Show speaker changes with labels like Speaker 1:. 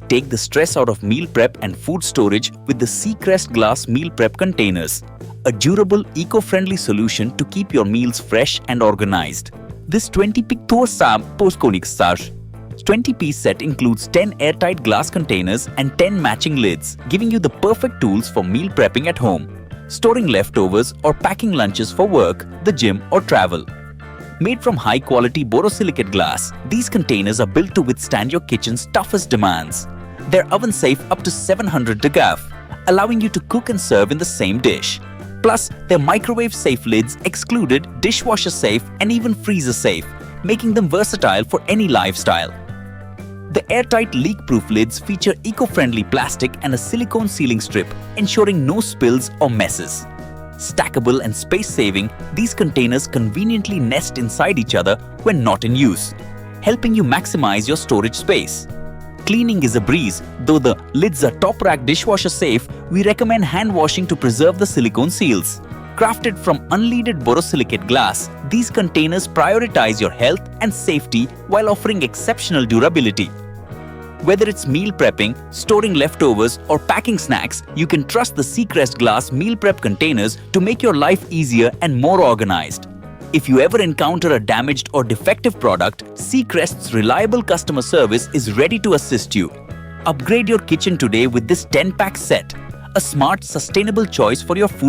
Speaker 1: take the stress out of meal prep and food storage with the CREST glass meal prep containers, a durable, eco-friendly solution to keep your meals fresh and organized. This 20-piece set includes 10 airtight glass containers and 10 matching lids, giving you the perfect tools for meal prepping at home, storing leftovers or packing lunches for work, the gym or travel. Made from high-quality borosilicate glass, these containers are built to withstand your kitchen's toughest demands. They're oven-safe up to 700 degrees, allowing you to cook and serve in the same dish. Plus, their microwave-safe lids excluded, dishwasher-safe and even freezer-safe, making them versatile for any lifestyle. The airtight leak-proof lids feature eco-friendly plastic and a silicone sealing strip, ensuring no spills or messes. Stackable and space-saving, these containers conveniently nest inside each other when not in use, helping you maximize your storage space. Cleaning is a breeze. Though the lids are top-rack dishwasher safe, we recommend hand washing to preserve the silicone seals. Crafted from unleaded borosilicate glass, these containers prioritize your health and safety while offering exceptional durability. Whether it's meal prepping, storing leftovers, or packing snacks, you can trust the CREST glass meal prep containers to make your life easier and more organized. If you ever encounter a damaged or defective product, CREST's reliable customer service is ready to assist you. Upgrade your kitchen today with this 10-pack set, a smart, sustainable choice for your food